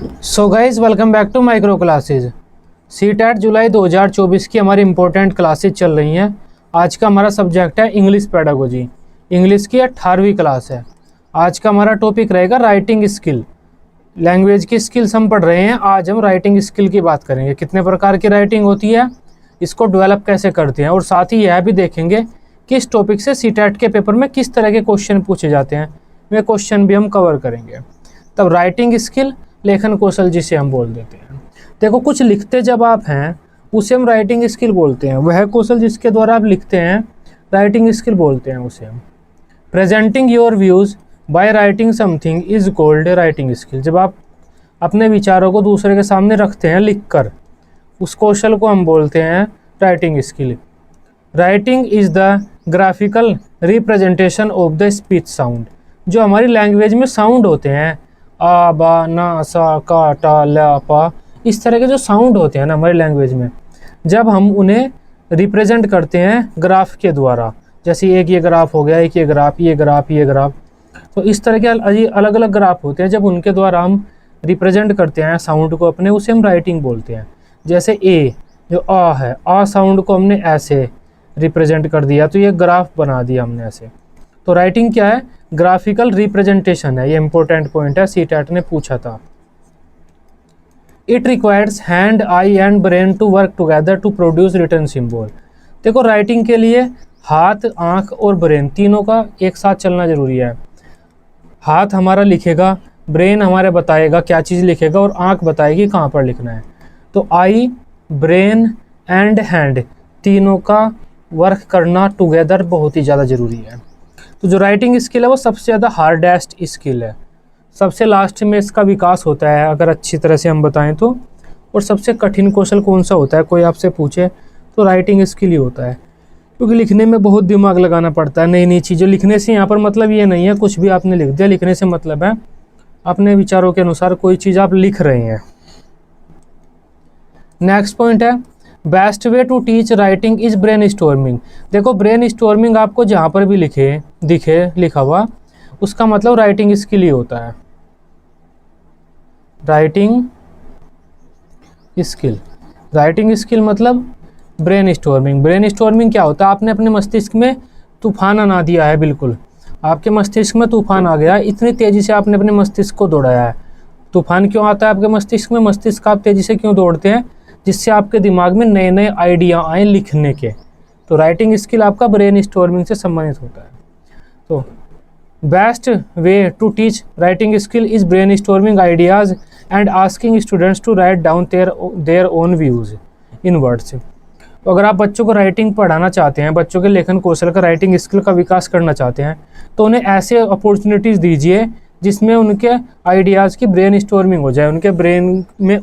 So guys welcome back to Micro Classes. CTET जुलाई 2024 की हमारी इंपॉर्टेंट क्लासेज चल रही हैं। आज का हमारा सब्जेक्ट है इंग्लिश पेडागोजी। इंग्लिश की 18वीं क्लास है। आज का हमारा टॉपिक रहेगा राइटिंग स्किल। लैंग्वेज की स्किल्स हम पढ़ रहे हैं, आज हम राइटिंग स्किल की बात करेंगे। कितने प्रकार की राइटिंग होती है, इसको डेवलप कैसे करते हैं, और साथ ही यह भी देखेंगे कि इस टॉपिक से सीटेट के पेपर में किस तरह के क्वेश्चन पूछे जाते हैं। वे क्वेश्चन भी हम कवर करेंगे। तब राइटिंग स्किल, लेखन कौशल जिसे हम बोल देते हैं। देखो, कुछ लिखते जब आप हैं उसे हम राइटिंग स्किल बोलते हैं। वह कौशल जिसके द्वारा आप लिखते हैं राइटिंग स्किल बोलते हैं उसे हम। Presenting your views by writing something is called writing skill. जब आप अपने विचारों को दूसरे के सामने रखते हैं लिखकर, उस कौशल को हम बोलते हैं writing skill. Writing is the graphical representation of the speech sound. जो हमारी लैंग्वेज में साउंड होते हैं, आ बा ना सा का टा ला पा, इस तरह के जो साउंड होते हैं ना हमारी लैंग्वेज में, जब हम उन्हें रिप्रेजेंट करते हैं ग्राफ के द्वारा, जैसे एक ये ग्राफ हो गया, एक ये ग्राफ, ये ग्राफ, ये ग्राफ, तो इस तरह के अलग अलग ग्राफ होते हैं। जब उनके द्वारा हम रिप्रेजेंट करते हैं साउंड को अपने, उसे हम राइटिंग बोलते हैं। जैसे ए जो आ है, आ साउंड को हमने ऐसे रिप्रेजेंट कर दिया तो ये ग्राफ बना दिया हमने ऐसे। तो राइटिंग क्या है? ग्राफिकल रिप्रेजेंटेशन है। ये इंपॉर्टेंट पॉइंट है, सीटेट ने पूछा था। It requires hand, eye and brain to work together to produce written symbol. देखो, राइटिंग के लिए हाथ, आंख और ब्रेन तीनों का एक साथ चलना जरूरी है। हाथ हमारा लिखेगा, ब्रेन हमारे बताएगा क्या चीज़ लिखेगा, और आंख बताएगी कहाँ पर लिखना है। तो आई, ब्रेन एंड हैंड तीनों का वर्क करना टुगेदर बहुत ही ज़्यादा ज़रूरी है। तो जो राइटिंग स्किल है वो सबसे ज़्यादा हार्डेस्ट स्किल है। सबसे लास्ट में इसका विकास होता है अगर अच्छी तरह से हम बताएं तो। और सबसे कठिन कौशल कौन सा होता है, कोई आपसे पूछे तो राइटिंग स्किल ही होता है, क्योंकि लिखने में बहुत दिमाग लगाना पड़ता है। नई नई चीज़ें लिखने से, यहाँ पर मतलब ये नहीं है कुछ भी आपने लिख दिया। लिखने से मतलब है अपने विचारों के अनुसार कोई चीज़ आप लिख रहे हैं। नेक्स्ट पॉइंट है best way to teach writing is brainstorming. देखो, ब्रेन स्टॉर्मिंग आपको जहाँ पर भी दिखे लिखा हुआ, उसका मतलब राइटिंग स्किल ही होता है। राइटिंग स्किल, राइटिंग स्किल मतलब ब्रेन स्टॉर्मिंग। ब्रेन स्टॉर्मिंग क्या होता है? आपने अपने मस्तिष्क में तूफान आना दिया है। बिल्कुल आपके मस्तिष्क में तूफान आ गया, इतनी तेज़ी से आपने अपने मस्तिष्क को दौड़ाया है। तूफान क्यों आता है आपके मस्तिष्क में? मस्तिष्क आप तेज़ी से क्यों दौड़ते हैं? जिससे आपके दिमाग में नए नए आइडिया आए लिखने के। तो राइटिंग स्किल आपका ब्रेन स्टॉर्मिंग से संबंधित होता है। तो best way to teach writing skill is brainstorming ideas and asking students to write down their own views in words. तो अगर आप बच्चों को राइटिंग पढ़ाना चाहते हैं, बच्चों के लेखन कौशल का, राइटिंग स्किल का विकास करना चाहते हैं, तो उन्हें ऐसे अपॉर्चुनिटीज़ दीजिए जिसमें उनके आइडियाज़ की ब्रेन स्टॉर्मिंग हो जाए, उनके ब्रेन में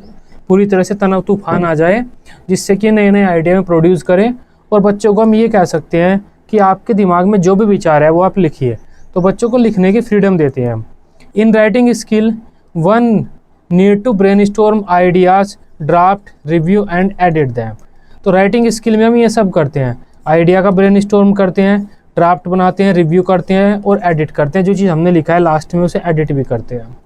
पूरी तरह से तनाव तूफान आ जाए, जिससे कि नए नए आइडिया में प्रोड्यूस करें। और बच्चों को हम ये कह सकते हैं कि आपके दिमाग में जो भी विचार है वो आप लिखिए। तो बच्चों को लिखने की फ्रीडम देते हैं हम। In writing skill one need to brainstorm ideas, draft, review and edit them. तो राइटिंग स्किल में हम ये सब करते हैं, आइडिया का ब्रेन स्टॉर्म करते हैं, ड्राफ्ट बनाते हैं, रिव्यू करते हैं और एडिट करते हैं। जो चीज़ हमने लिखा है लास्ट में उसे एडिट भी करते हैं।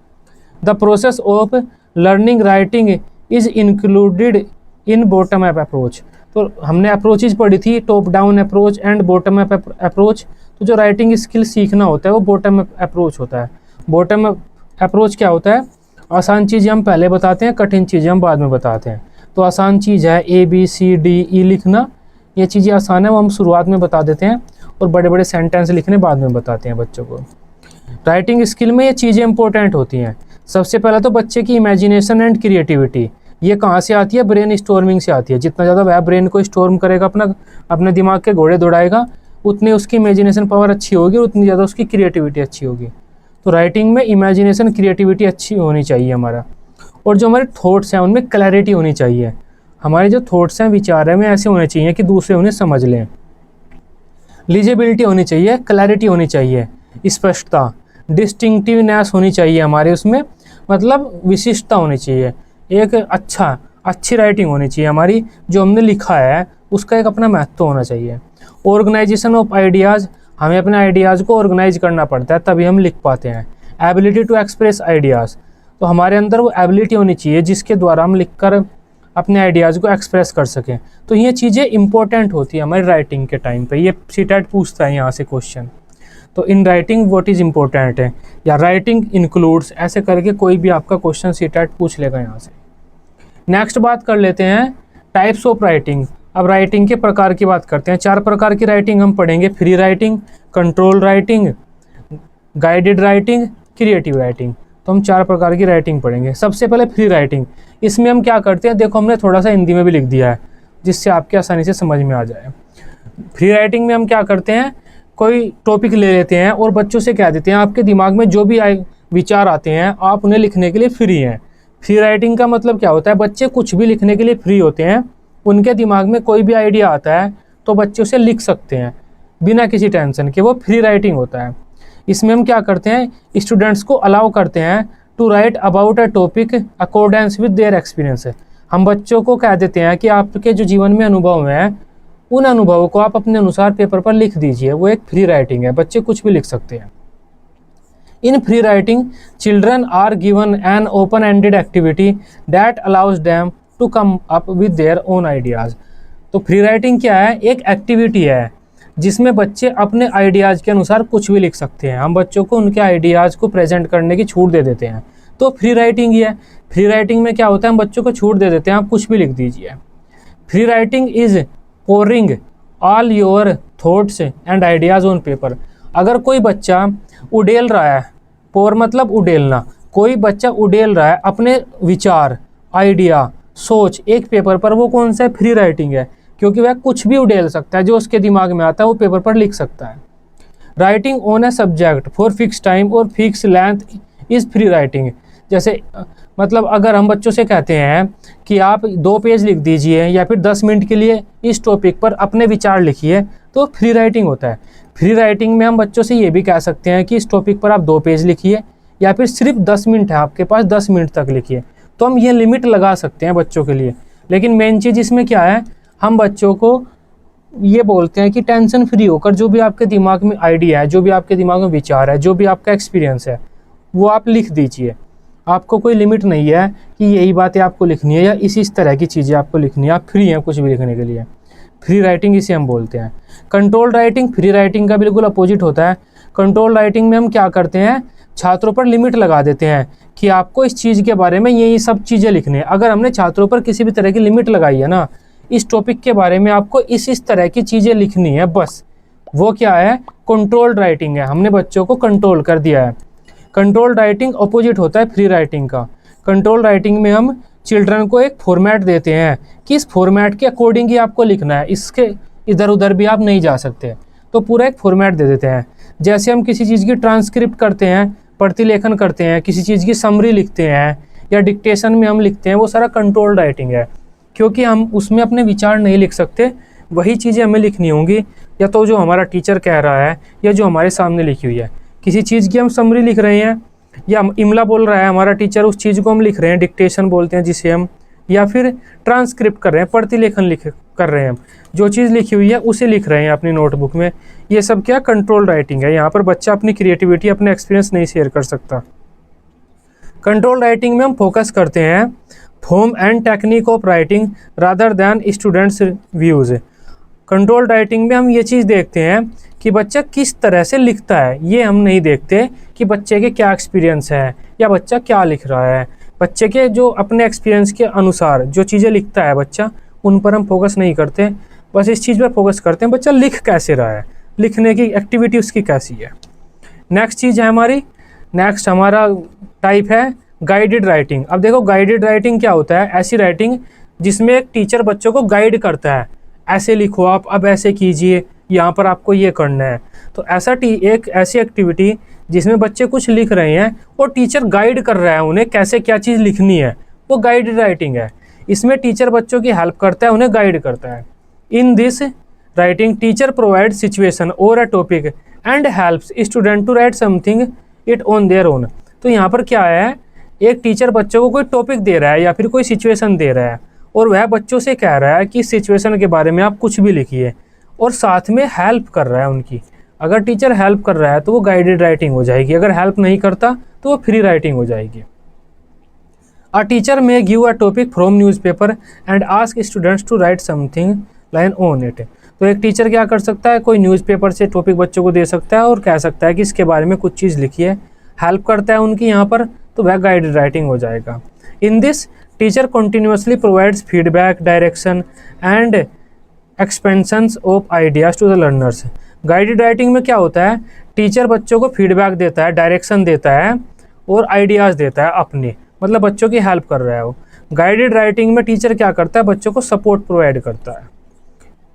The process of learning writing is included in bottom up approach. तो हमने अप्रोचेज पढ़ी थी, top down approach and bottom up approach. तो जो राइटिंग स्किल सीखना होता है वो बॉटम अप अप्रोच होता है। बॉटम अप अप्रोच क्या होता है? आसान चीज़ें हम पहले बताते हैं, कठिन चीज़ें हम बाद में बताते हैं। तो आसान चीज़ है ABCDE लिखना, ये चीज़ें आसान है, वो हम शुरुआत में बता देते हैं, और बड़े बड़े सेंटेंस लिखने बाद में बताते हैं बच्चों को। राइटिंग स्किल में ये चीज़ें इंपॉर्टेंट होती हैं। सबसे पहले तो बच्चे की इमेजिनेशन एंड क्रिएटिविटी, ये कहाँ से आती है? ब्रेन स्टॉर्मिंग से आती है। जितना ज़्यादा वह ब्रेन को स्टॉर्म करेगा, अपने दिमाग के घोड़े दौड़ाएगा, उतनी उसकी इमेजिनेशन पावर अच्छी होगी और उतनी ज़्यादा उसकी क्रिएटिविटी अच्छी होगी। तो राइटिंग में इमेजिनेशन, क्रिएटिविटी अच्छी होनी चाहिए हमारा। और जो हमारे थॉट्स हैं उनमें क्लैरिटी होनी चाहिए। हमारे जो थॉट्स हैं, विचार हैं, में ऐसे होने चाहिए कि दूसरे उन्हें समझ लें। लीजिबिलिटी होनी चाहिए, क्लैरिटी होनी चाहिए, स्पष्टता, डिस्टिंक्टिवनेस होनी चाहिए हमारे उसमें, मतलब विशिष्टता होनी चाहिए। एक अच्छी राइटिंग होनी चाहिए हमारी, जो हमने लिखा है उसका एक अपना महत्व होना चाहिए। ऑर्गेनाइजेशन ऑफ आइडियाज़, हमें अपने आइडियाज़ को ऑर्गेनाइज करना पड़ता है तभी हम लिख पाते हैं। एबिलिटी टू एक्सप्रेस आइडियाज़, तो हमारे अंदर वो एबिलिटी होनी चाहिए जिसके द्वारा हम लिखकर अपने आइडियाज़ को एक्सप्रेस कर सकें। तो ये चीज़ें इंपॉर्टेंट होती है हमारी राइटिंग के टाइम पे। ये सीटेट पूछता है यहाँ से क्वेश्चन। तो in writing what is important है, या राइटिंग इंक्लूड्स, ऐसे करके कोई भी आपका क्वेश्चन सीटेट पूछ लेगा यहाँ से। नेक्स्ट बात कर लेते हैं टाइप्स ऑफ राइटिंग। अब राइटिंग के प्रकार की बात करते हैं। 4 प्रकार की राइटिंग हम पढ़ेंगे: free writing, control writing, guided writing, creative writing. तो हम 4 प्रकार की राइटिंग पढ़ेंगे। सबसे पहले फ्री राइटिंग। इसमें हम क्या करते हैं, देखो हमने थोड़ा सा हिंदी में भी लिख दिया है जिससे आपके आसानी से समझ में आ जाए। फ्री राइटिंग में हम क्या करते हैं, कोई टॉपिक ले लेते हैं और बच्चों से कह देते हैं आपके दिमाग में जो भी विचार आते हैं आप उन्हें लिखने के लिए फ्री हैं। फ्री राइटिंग का मतलब क्या होता है, बच्चे कुछ भी लिखने के लिए फ्री होते हैं। उनके दिमाग में कोई भी आइडिया आता है तो बच्चे उसे लिख सकते हैं बिना किसी टेंशन के, वो फ्री राइटिंग होता है। इसमें हम क्या करते हैं, स्टूडेंट्स को अलाउ करते हैं to write about a topic accordance with their experience. हम बच्चों को कह देते हैं कि आपके जो जीवन में अनुभव हैं उन अनुभवों को आप अपने अनुसार पेपर पर लिख दीजिए। वो एक फ्री राइटिंग है, बच्चे कुछ भी लिख सकते हैं। In free writing children are given an open ended activity that allows them to come up with their own ideas. तो फ्री राइटिंग क्या है, एक एक्टिविटी है जिसमें बच्चे अपने आइडियाज़ के अनुसार कुछ भी लिख सकते हैं। हम बच्चों को उनके आइडियाज़ को प्रेजेंट करने की छूट दे देते हैं, तो फ्री राइटिंग ही है। फ्री राइटिंग में क्या होता है, हम बच्चों को छूट दे देते हैं आप कुछ भी लिख दीजिए। Free writing is pouring all your thoughts and ideas on paper. अगर कोई बच्चा उड़ेल रहा है, पोर मतलब उड़ेलना, कोई बच्चा उड़ेल रहा है अपने विचार, आइडिया, सोच एक पेपर पर, वो कौन सा है, फ्री राइटिंग है। क्योंकि वह कुछ भी उड़ेल सकता है, जो उसके दिमाग में आता है वो पेपर पर लिख सकता है। Writing on a subject for fix time और fix length is free writing. जैसे मतलब अगर हम बच्चों से कहते हैं कि आप 2 पेज लिख दीजिए या फिर 10 मिनट के लिए इस टॉपिक पर अपने विचार लिखिए, तो फ्री राइटिंग होता है। फ्री राइटिंग में हम बच्चों से ये भी कह सकते हैं कि इस टॉपिक पर आप 2 पेज लिखिए या फिर सिर्फ 10 मिनट है आपके पास, 10 मिनट तक लिखिए। तो हम ये लिमिट लगा सकते हैं बच्चों के लिए। लेकिन मेन चीज़ इसमें क्या है, हम बच्चों को ये बोलते हैं कि टेंशन फ्री होकर जो भी आपके दिमाग में आइडिया है, जो भी आपके दिमाग में विचार है, जो भी आपका एक्सपीरियंस है, वो आप लिख दीजिए। आपको कोई लिमिट नहीं है कि यही बातें आपको लिखनी है या इस तरह की चीज़ें आपको लिखनी है। आप फ्री हैं कुछ भी लिखने के लिए। फ्री राइटिंग इसे हम बोलते हैं। कंट्रोल राइटिंग फ्री राइटिंग का बिल्कुल अपोजिट होता है। कंट्रोल राइटिंग में हम क्या करते हैं, छात्रों पर लिमिट लगा देते हैं कि आपको इस चीज़ के बारे में ये सब चीज़ें लिखनी है। अगर हमने छात्रों पर किसी भी तरह की लिमिट लगाई है ना, इस टॉपिक के बारे में आपको इस तरह की चीज़ें लिखनी है बस, वो क्या है, कंट्रोल्ड राइटिंग है। हमने बच्चों को कंट्रोल कर दिया है। कंट्रोल राइटिंग अपोजिट होता है फ्री राइटिंग का। कंट्रोल राइटिंग में हम चिल्ड्रन को एक फॉर्मेट देते हैं कि इस फॉर्मेट के अकॉर्डिंग ही आपको लिखना है, इसके इधर उधर भी आप नहीं जा सकते। तो पूरा एक फॉर्मेट दे देते हैं। जैसे हम किसी चीज़ की ट्रांसक्रिप्ट करते हैं, प्रतिलेखन करते हैं, किसी चीज़ की समरी लिखते हैं या डिक्टेशन में हम लिखते हैं, वो सारा कंट्रोल राइटिंग है। क्योंकि हम उसमें अपने विचार नहीं लिख सकते, वही चीज़ें हमें लिखनी होंगी या तो जो हमारा टीचर कह रहा है या जो हमारे सामने लिखी हुई है। किसी चीज़ की हम समरी लिख रहे हैं या इमला बोल रहा है हमारा टीचर, उस चीज़ को हम लिख रहे हैं, डिक्टेशन बोलते हैं जिसे हम, या फिर ट्रांसक्रिप्ट कर रहे हैं, प्रतिलेखन कर रहे हैं। हम जो चीज़ लिखी हुई है उसे लिख रहे हैं अपनी नोटबुक में। ये सब क्या कंट्रोल राइटिंग है। यहाँ पर बच्चा अपनी क्रिएटिविटी, अपने एक्सपीरियंस नहीं शेयर कर सकता। कंट्रोल राइटिंग में हम फोकस करते हैं form and technique of writing rather than students views. Control writing में हम ये चीज़ देखते हैं कि बच्चा किस तरह से लिखता है, ये हम नहीं देखते कि बच्चे के क्या एक्सपीरियंस है या बच्चा क्या लिख रहा है। बच्चे के जो अपने एक्सपीरियंस के अनुसार जो चीज़ें लिखता है बच्चा, उन पर हम फोकस नहीं करते, बस इस चीज़ पर फोकस करते हैं बच्चा लिख कैसे रहा है, लिखने की एक्टिविटी उसकी कैसी है। नेक्स्ट चीज़ है हमारी, नेक्स्ट हमारा टाइप है गाइडेड राइटिंग। अब देखो गाइडेड राइटिंग क्या होता है, ऐसी राइटिंग जिसमें एक टीचर बच्चों को गाइड करता है, ऐसे लिखो आप, अब ऐसे कीजिए, यहाँ पर आपको ये करना है। तो एक ऐसी एक्टिविटी जिसमें बच्चे कुछ लिख रहे हैं और टीचर गाइड कर रहा है उन्हें कैसे क्या चीज़ लिखनी है, वो गाइडेड राइटिंग है। इसमें टीचर बच्चों की हेल्प करता है, उन्हें गाइड करता है। In this writing teacher provide situation और a topic and helps student to write something it on their own. तो यहाँ पर क्या है, एक टीचर बच्चों को कोई टॉपिक दे रहा है या फिर कोई सिचुएशन दे रहा है और वह बच्चों से कह रहा है कि इस सिचुएशन के बारे में आप कुछ भी लिखिए, और साथ में हेल्प कर रहा है उनकी। अगर टीचर हेल्प कर रहा है तो वो गाइडेड राइटिंग हो जाएगी, अगर हेल्प नहीं करता तो वो फ्री राइटिंग हो जाएगी। A teacher may give a topic from newspaper and ask students to write something line on it. तो एक टीचर क्या कर सकता है, कोई न्यूज़पेपर से टॉपिक बच्चों को दे सकता है और कह सकता है कि इसके बारे में कुछ चीज़ लिखिए, हेल्प करता है उनकी यहाँ पर, तो वह गाइडेड राइटिंग हो जाएगा। In this teacher continuously provides feedback, direction and expansions of ideas to the learners. Guided writing में क्या होता है, टीचर बच्चों को फीडबैक देता है, डायरेक्शन देता है और आइडियाज़ देता है अपने, मतलब बच्चों की हेल्प कर रहा है वो। गाइडेड राइटिंग में टीचर क्या करता है, बच्चों को सपोर्ट प्रोवाइड करता है।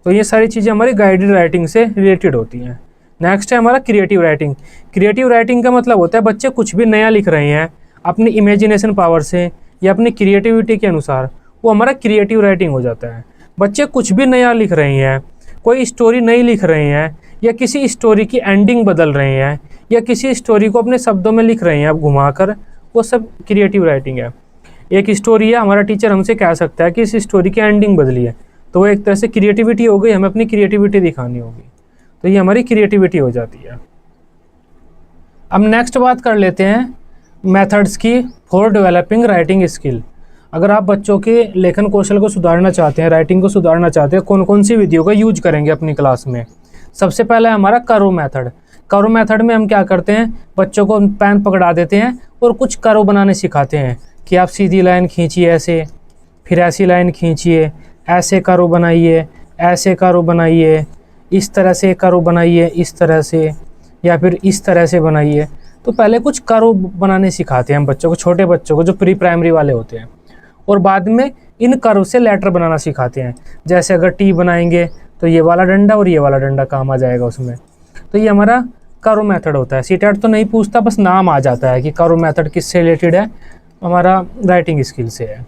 तो ये सारी चीज़ें हमारी गाइडेड राइटिंग से रिलेटेड होती हैं। नेक्स्ट है हमारा क्रिएटिव राइटिंग। क्रिएटिव राइटिंग का मतलब होता है बच्चे कुछ भी नया लिख रहे हैं अपनी इमेजिनेशन पावर से या अपनी क्रिएटिविटी के अनुसार, वो हमारा क्रिएटिव राइटिंग हो जाता है। बच्चे कुछ भी नया लिख रहे हैं, कोई स्टोरी नई लिख रहे हैं या किसी स्टोरी की एंडिंग बदल रहे हैं या किसी स्टोरी को अपने शब्दों में लिख रहे हैं अब घुमाकर, वो सब क्रिएटिव राइटिंग है। एक स्टोरी है, हमारा टीचर हमसे कह सकता है कि इस स्टोरी की एंडिंग बदली है, तो वो एक तरह से क्रिएटिविटी हो गई, हमें अपनी क्रिएटिविटी दिखानी होगी, तो ये हमारी क्रिएटिविटी हो जाती है। अब नेक्स्ट बात कर लेते हैं मेथड्स की फॉर डेवलपिंग राइटिंग स्किल। अगर आप बच्चों के लेखन कौशल को सुधारना चाहते हैं, राइटिंग को सुधारना चाहते हैं, कौन कौन सी विधियों का यूज करेंगे अपनी क्लास में। सबसे पहला है हमारा करो मेथड। करो मेथड में हम क्या करते हैं, बच्चों को पेन पकड़ा देते हैं और कुछ करो बनाने सिखाते हैं कि आप सीधी लाइन खींचिए ऐसे, फिर ऐसी लाइन खींचिए, ऐसे करो बनाइए, ऐसे करो बनाइए, इस तरह से करो बनाइए, इस तरह से, या फिर इस तरह से बनाइए। तो पहले कुछ करो बनाने सिखाते हैं हम बच्चों को, छोटे बच्चों को जो प्री प्राइमरी वाले होते हैं, और बाद में इन कर्व से लेटर बनाना सिखाते हैं। जैसे अगर टी बनाएंगे तो ये वाला डंडा और ये वाला डंडा काम आ जाएगा उसमें। तो ये हमारा कर्व मेथड होता है। सीटेट तो नहीं पूछता, बस नाम आ जाता है कि कर्व मेथड किससे रिलेटेड है, हमारा राइटिंग स्किल से है।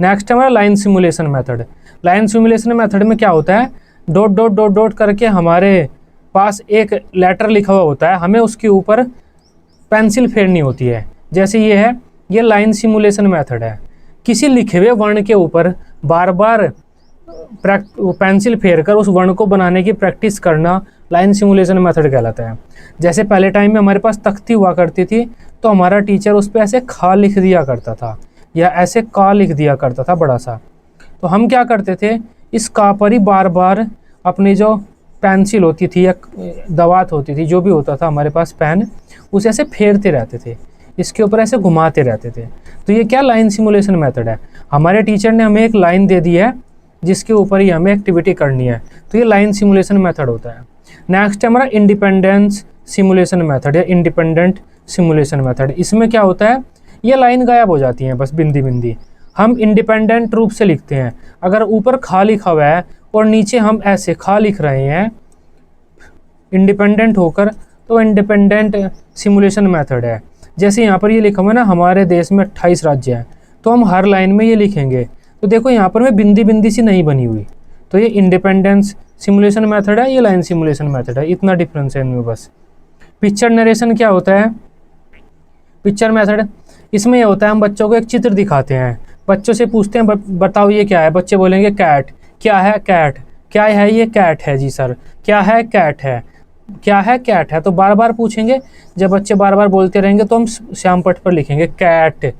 नेक्स्ट है हमारा line simulation method. Line simulation method में क्या होता है, डॉट डॉट डॉट डॉट करके हमारे पास एक लेटर लिखा हुआ होता है, हमें उसके ऊपर पेंसिल फेरनी होती है। जैसे ये है, ये लाइन सिमुलेशन मेथड है। किसी लिखे हुए वर्ण के ऊपर बार बार पेंसिल फेर कर उस वर्ण को बनाने की प्रैक्टिस करना लाइन सिमुलेशन मेथड कहलाता है। जैसे पहले टाइम में हमारे पास तख्ती हुआ करती थी, तो हमारा टीचर उस पर ऐसे खा लिख दिया करता था या ऐसे का लिख दिया करता था बड़ा सा। तो हम क्या करते थे, इस का पर ही बार बार अपनी जो पेंसिल होती थी या दवात होती थी, जो भी होता था हमारे पास पेन, उसे ऐसे फेरते रहते थे, इसके ऊपर ऐसे घुमाते रहते थे। तो ये क्या लाइन सिमुलेशन मेथड है। हमारे टीचर ने हमें एक लाइन दे दी है जिसके ऊपर ही हमें एक्टिविटी करनी है, तो ये लाइन सिमुलेशन मेथड होता है। नेक्स्ट है हमारा इंडिपेंडेंस सिमुलेशन मेथड या इंडिपेंडेंट सिमुलेशन मेथड। इसमें क्या होता है, ये लाइन गायब हो जाती है बस बिंदी बिंदी, हम इंडिपेंडेंट रूप से लिखते हैं। अगर ऊपर खा लिखा हुआ है और नीचे हम ऐसे खा लिख रहे हैं इंडिपेंडेंट होकर, तो इंडिपेंडेंट सिमुलेशन मेथड है। जैसे यहाँ पर ये लिखा हुआ है ना, हमारे देश में 28 राज्य हैं, तो हम हर लाइन में ये लिखेंगे। तो देखो यहाँ पर में बिंदी बिंदी सी नहीं बनी हुई, तो ये इंडिपेंडेंस सिमुलेशन मेथड है, ये लाइन सिमुलेशन मेथड है, इतना डिफरेंस है इनमें बस। पिक्चर नरेशन क्या होता है, पिक्चर मेथड, इसमें यह होता है हम बच्चों को एक चित्र दिखाते हैं, बच्चों से पूछते हैं बताओ ये क्या है, बच्चे बोलेंगे कैट। क्या है कैट, क्या है ये कैट है जी सर, क्या है कैट है, क्या है कैट है। तो बार बार पूछेंगे, जब बच्चे बार बार बोलते रहेंगे तो हम श्याम पट पर लिखेंगे कैट।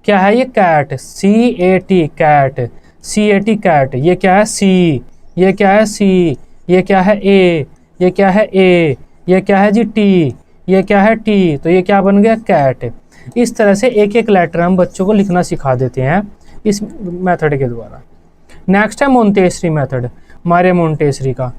क्या है ये cat, CAT cat, CAT cat. ये क्या है सी, ये क्या है सी, ये क्या है ए, ये क्या है ए, ये क्या है जी टी, ये क्या है टी, तो ये क्या बन गया कैट। इस तरह से एक एक लेटर हम बच्चों को लिखना सिखा देते हैं इस मेथड के द्वारा। नेक्स्ट है मोंटेसरी मेथड, मारिया मोंटेसरी का।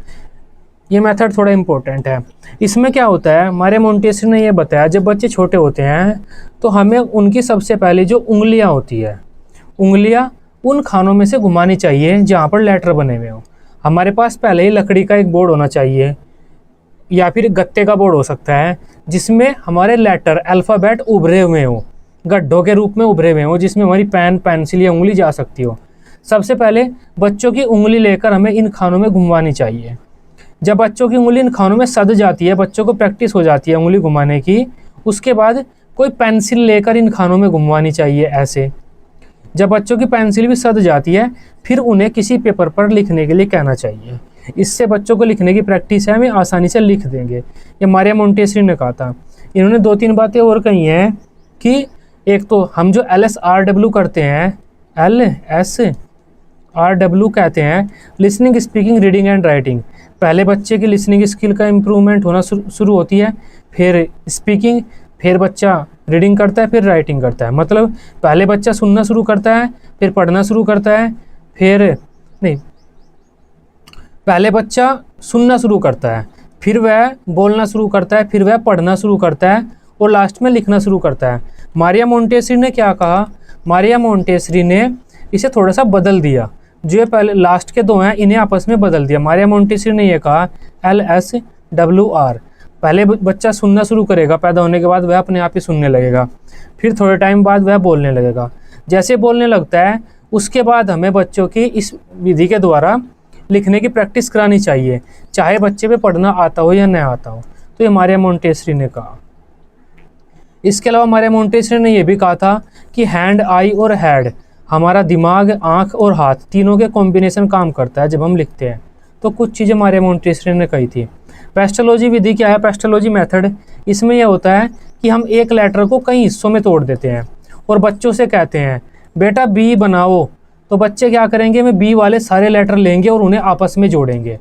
ये मेथड थोड़ा इम्पोर्टेंट है। इसमें क्या होता है, मारिया मोंटेसरी ने ये बताया जब बच्चे छोटे होते हैं तो हमें उनकी सबसे पहले जो उंगलियां होती है, उंगलियां उन खानों में से घुमानी चाहिए जहाँ पर लेटर बने हुए हों। हमारे पास पहले ही लकड़ी का एक बोर्ड होना चाहिए या फिर गत्ते का बोर्ड हो सकता है, जिसमें हमारे लेटर अल्फ़ाबेट उभरे हुए हों, गड्ढों के रूप में उभरे हुए हों, जिसमें हमारी पेन पेंसिल या उंगली जा सकती हो। सबसे पहले बच्चों की उंगली लेकर हमें इन खानों में घुमानी चाहिए। जब बच्चों की उंगली इन खानों में सध जाती है, बच्चों को प्रैक्टिस हो जाती है उंगली घुमाने की, उसके बाद कोई पेंसिल लेकर इन खानों में घुमवानी चाहिए ऐसे। जब बच्चों की पेंसिल भी सध जाती है, फिर उन्हें किसी पेपर पर लिखने के लिए कहना चाहिए। इससे बच्चों को लिखने की प्रैक्टिस है, हमें आसानी से लिख देंगे। ये मारिया मोंटेसरी ने कहा था। इन्होंने 2-3 बातें और कही हैं कि एक तो हम जो LSRW करते हैं, LSRW कहते हैं listening, speaking, reading and writing. पहले बच्चे की लिसनिंग स्किल का इम्प्रूवमेंट होना शुरू होती है, फिर स्पीकिंग, फिर बच्चा रीडिंग करता है, फिर राइटिंग करता है। मतलब पहले बच्चा सुनना शुरू करता है, फिर पढ़ना शुरू करता है, फिर नहीं, पहले बच्चा सुनना शुरू करता है, फिर वह बोलना शुरू करता है, फिर वह पढ़ना शुरू करता है और लास्ट में लिखना शुरू करता है। मारिया मोंटेसरी ने क्या कहा? मारिया मोंटेसरी ने इसे थोड़ा सा बदल दिया, जो ये पहले लास्ट के दो हैं इन्हें आपस में बदल दिया। मारिया मोंटेसरी ने यह कहा LSWR, पहले बच्चा सुनना शुरू करेगा, पैदा होने के बाद वह अपने आप ही सुनने लगेगा, फिर थोड़े टाइम बाद वह बोलने लगेगा। जैसे बोलने लगता है उसके बाद हमें बच्चों की इस विधि के द्वारा लिखने की प्रैक्टिस करानी चाहिए, चाहे बच्चे पे पढ़ना आता हो या नहीं आता हो। तो ये मारिया मोंटेसरी ने कहा। इसके अलावा मारिया मोंटेसरी ने यह भी कहा था कि हैंड, आई और हेड, हमारा दिमाग, आँख और हाथ तीनों के कॉम्बिनेशन काम करता है जब हम लिखते हैं। तो कुछ चीज़ें मारिया मोंटेसरी ने कही थी। पेस्टोलॉजी विधि क्या है? पेस्टोलॉजी मेथड, इसमें यह होता है कि हम एक लेटर को कई हिस्सों में तोड़ देते हैं और बच्चों से कहते हैं बेटा बी बनाओ, तो बच्चे क्या करेंगे? वे बी वाले सारे लेटर लेंगे और उन्हें आपस में जोड़ेंगे।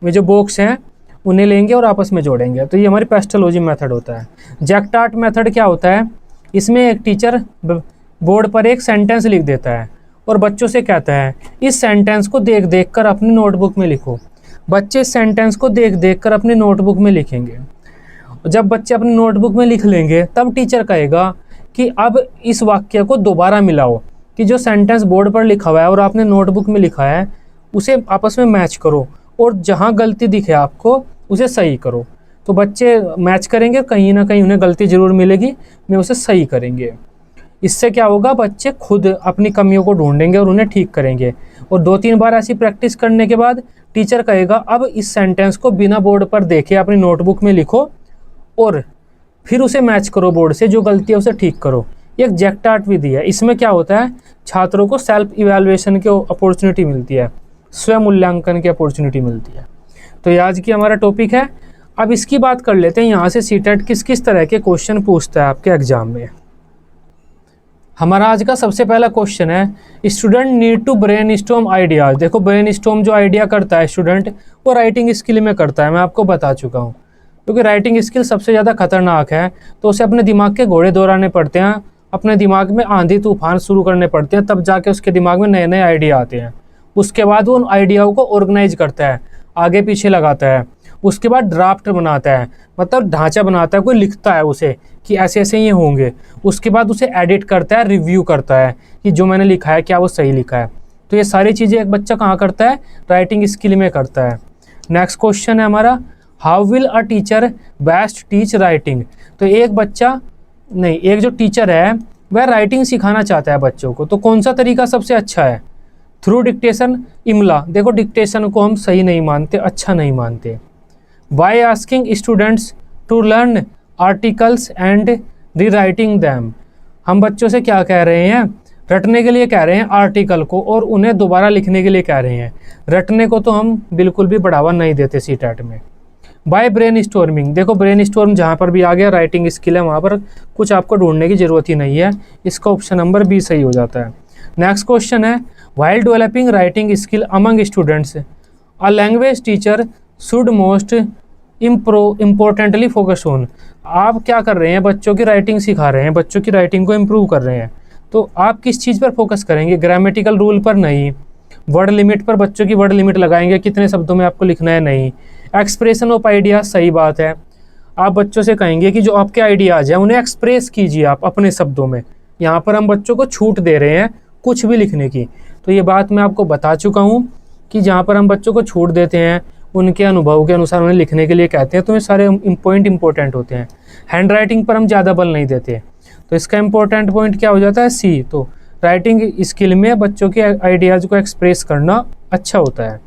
वे जो बॉक्स हैं उन्हें लेंगे और आपस में जोड़ेंगे। तो ये हमारी पेस्टोलॉजी मेथड होता है। जैक्टार्ट मेथड क्या होता है? इसमें एक टीचर बोर्ड पर एक सेंटेंस लिख देता है और बच्चों से कहता है इस सेंटेंस को देख देख कर अपनी नोटबुक में लिखो। बच्चे इस सेंटेंस को देख देख कर अपनी नोटबुक में लिखेंगे। जब बच्चे अपनी नोटबुक में लिख लेंगे तब टीचर कहेगा कि अब इस वाक्य को दोबारा मिलाओ, कि जो सेंटेंस बोर्ड पर लिखा हुआ है और आपने नोटबुक में लिखा है उसे आपस में मैच करो और जहाँ गलती दिखे आपको उसे सही करो। तो बच्चे मैच करेंगे, कहीं ना कहीं उन्हें गलती ज़रूर मिलेगी, वे उसे सही करेंगे। इससे क्या होगा? बच्चे खुद अपनी कमियों को ढूंढेंगे और उन्हें ठीक करेंगे। और 2-3 बार ऐसी प्रैक्टिस करने के बाद टीचर कहेगा अब इस सेंटेंस को बिना बोर्ड पर देखे अपनी नोटबुक में लिखो और फिर उसे मैच करो बोर्ड से, जो गलती है उसे ठीक करो। ये एक जैक्टार्ट विधि है। इसमें क्या होता है? छात्रों को सेल्फ इवैल्यूएशन की अपॉर्चुनिटी मिलती है, स्वयं मूल्यांकन की अपॉर्चुनिटी मिलती है। तो ये आज की हमारा टॉपिक है। अब इसकी बात कर लेते हैं यहाँ से सीटेट किस किस तरह के क्वेश्चन पूछता है आपके एग्जाम में। हमारा आज का सबसे पहला क्वेश्चन है student need to brainstorm ideas. देखो ब्रेन स्टॉर्म जो आइडिया करता है स्टूडेंट, वो राइटिंग स्किल में करता है, मैं आपको बता चुका हूँ। क्योंकि राइटिंग स्किल सबसे ज़्यादा खतरनाक है, तो उसे अपने दिमाग के घोड़े दौड़ाने पड़ते हैं, अपने दिमाग में आंधी तूफान शुरू करने पड़ते हैं, तब जाके उसके दिमाग में नए नए आइडिया आते हैं। उसके बाद वो उन आइडियाओं को ऑर्गेनाइज करता है, आगे पीछे लगाता है, उसके बाद ड्राफ्ट बनाता है, मतलब ढांचा बनाता है, कोई लिखता है उसे कि ऐसे ऐसे ये होंगे। उसके बाद उसे एडिट करता है, रिव्यू करता है कि जो मैंने लिखा है क्या वो सही लिखा है। तो ये सारी चीज़ें एक बच्चा कहाँ करता है? राइटिंग स्किल में करता है। नेक्स्ट क्वेश्चन है हमारा how will a teacher best teach writing. तो एक जो टीचर है वह राइटिंग सिखाना चाहता है बच्चों को, तो कौन सा तरीका सबसे अच्छा है? थ्रू डिक्टेशन, इमला। देखो डिक्टेशन को हम सही नहीं मानते, अच्छा नहीं मानते। By asking students to learn articles and rewriting them. हम बच्चों से क्या कह रहे हैं? रटने के लिए कह रहे हैं आर्टिकल को और उन्हें दोबारा लिखने के लिए कह रहे हैं। रटने को तो हम बिल्कुल भी बढ़ावा नहीं देते सीटेट में। By brainstorming. देखो ब्रेन स्टॉर्म जहाँ पर भी आ गया राइटिंग स्किल है, वहाँ पर कुछ आपको ढूंढने की ज़रूरत ही नहीं है। इसका ऑप्शन नंबर बी सही हो जाता है। नेक्स्ट क्वेश्चन है while developing writing skill among students a language teacher should most importantly focus on. आप क्या कर रहे हैं? बच्चों की राइटिंग सिखा रहे हैं, बच्चों की राइटिंग को इम्प्रूव कर रहे हैं, तो आप किस चीज़ पर फोकस करेंगे? ग्रामेटिकल रूल पर नहीं, वर्ड लिमिट पर बच्चों की वर्ड लिमिट लगाएंगे, कितने शब्दों में आपको लिखना है, नहीं। एक्सप्रेशन ऑफ आइडियाज, सही बात है, आप बच्चों से कहेंगे कि जो आपके आइडियाज़ हैं उन्हें एक्सप्रेस कीजिए आप अपने शब्दों में। यहाँ पर हम बच्चों को छूट दे रहे हैं कुछ भी लिखने की। तो ये बात मैं आपको बता चुका हूँ कि जहाँ पर हम बच्चों को छूट देते हैं, उनके अनुभव के अनुसार उन्हें लिखने के लिए कहते हैं, तो ये सारे पॉइंट इंपॉर्टेंट होते हैं। हैंड राइटिंग पर हम ज़्यादा बल नहीं देते, तो इसका इंपॉर्टेंट पॉइंट क्या हो जाता है? सी। तो राइटिंग स्किल में बच्चों के आइडियाज़ को एक्सप्रेस करना अच्छा होता है।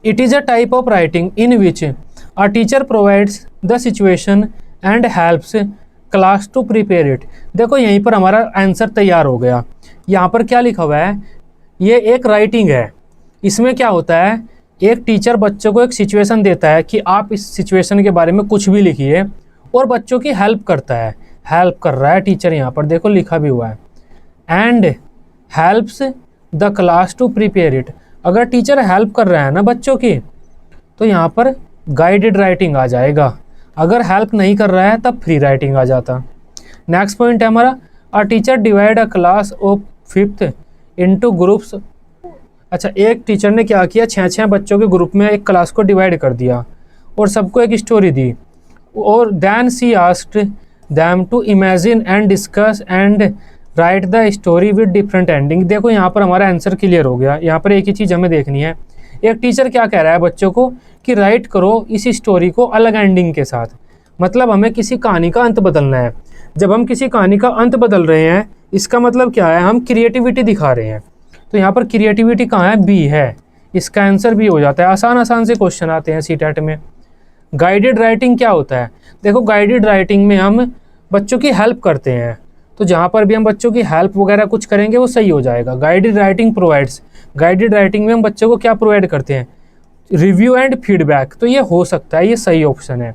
It is a type of writing in which a teacher provides the situation and helps class to prepare it. देखो यहीं पर हमारा आंसर तैयार हो गया। यहाँ पर क्या लिखा हुआ है? ये एक राइटिंग है। इसमें क्या होता है एक टीचर बच्चों को एक सिचुएशन देता है कि आप इस सिचुएशन के बारे में कुछ भी लिखिए, और बच्चों की हेल्प करता है, हेल्प कर रहा है टीचर, यहाँ पर देखो लिखा भी हुआ है, and helps the class to prepare it. अगर टीचर हेल्प कर रहा है ना बच्चों की, तो यहाँ पर गाइडेड राइटिंग आ जाएगा। अगर हेल्प नहीं कर रहा है तब फ्री राइटिंग आ जाता। नेक्स्ट पॉइंट है हमारा, a teacher divide a class of 5th into groups. अच्छा, एक टीचर ने क्या किया, 6 बच्चों के ग्रुप में एक क्लास को डिवाइड कर दिया और सबको एक स्टोरी दी, और then she asked them to imagine and discuss and write the story with different ending. देखो यहाँ पर हमारा आंसर क्लियर हो गया। यहाँ पर एक ही चीज़ हमें देखनी है, एक टीचर क्या कह रहा है बच्चों को कि राइट करो इस स्टोरी को अलग एंडिंग के साथ। मतलब हमें किसी कहानी का अंत बदलना है। जब हम किसी कहानी का अंत बदल रहे हैं, इसका मतलब क्या है, हम क्रिएटिविटी दिखा रहे हैं। तो यहाँ पर क्रिएटिविटी कहाँ है, बी है, इसका आंसर बी हो जाता है। आसान आसान से क्वेश्चन आते हैं सीटेट में। गाइडेड राइटिंग क्या होता है, देखो गाइडेड राइटिंग में हम बच्चों की हेल्प करते हैं, तो जहाँ पर भी हम बच्चों की हेल्प वगैरह कुछ करेंगे वो सही हो जाएगा। Guided writing provides, guided writing में हम बच्चों को क्या प्रोवाइड करते हैं, रिव्यू एंड फीडबैक। तो ये हो सकता है, ये सही ऑप्शन है।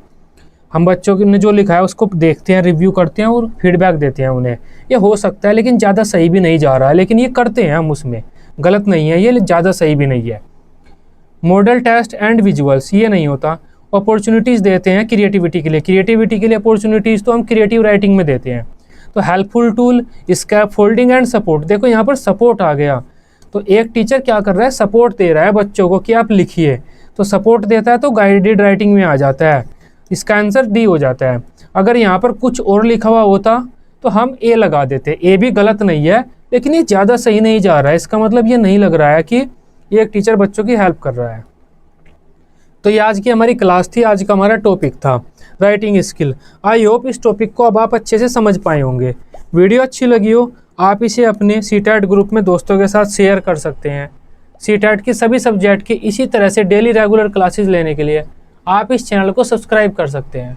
हम बच्चों ने जो लिखा है उसको देखते हैं, रिव्यू करते हैं और फीडबैक देते हैं उन्हें, ये हो सकता है, लेकिन ज़्यादा सही भी नहीं जा रहा है, लेकिन ये करते हैं हम, उसमें गलत नहीं है, ये ज़्यादा सही भी नहीं है। मॉडल टेस्ट एंड विजुअल्स, ये नहीं होता। अपॉर्चुनिटीज़ देते हैं क्रिएटिविटी के लिए, क्रिएटिविटी के लिए अपॉर्चुनिटीज़ तो हम क्रिएटिव राइटिंग में देते हैं। तो helpful tool, scaffolding and support, देखो यहाँ पर सपोर्ट आ गया। तो एक टीचर क्या कर रहा है, सपोर्ट दे रहा है बच्चों को कि आप लिखिए, तो सपोर्ट देता है तो गाइडेड राइटिंग में आ जाता है। इसका आंसर डी हो जाता है। अगर यहाँ पर कुछ और लिखा हुआ होता तो हम ए लगा देते, ए भी गलत नहीं है, लेकिन ये ज़्यादा सही नहीं जा रहा है, इसका मतलब ये नहीं लग रहा है कि ये एक टीचर बच्चों की हेल्प कर रहा है। तो ये आज की हमारी क्लास थी, आज का हमारा टॉपिक था राइटिंग स्किल। आई होप इस टॉपिक को अब आप अच्छे से समझ पाए होंगे। वीडियो अच्छी लगी हो, आप इसे अपने सीटेट ग्रुप में दोस्तों के साथ शेयर कर सकते हैं। सीटेट के सभी सब्जेक्ट की इसी तरह से डेली रेगुलर क्लासेस लेने के लिए आप इस चैनल को सब्सक्राइब कर सकते हैं।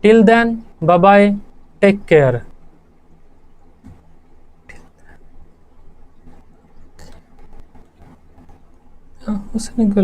Till then, bye bye, take care. उसने कर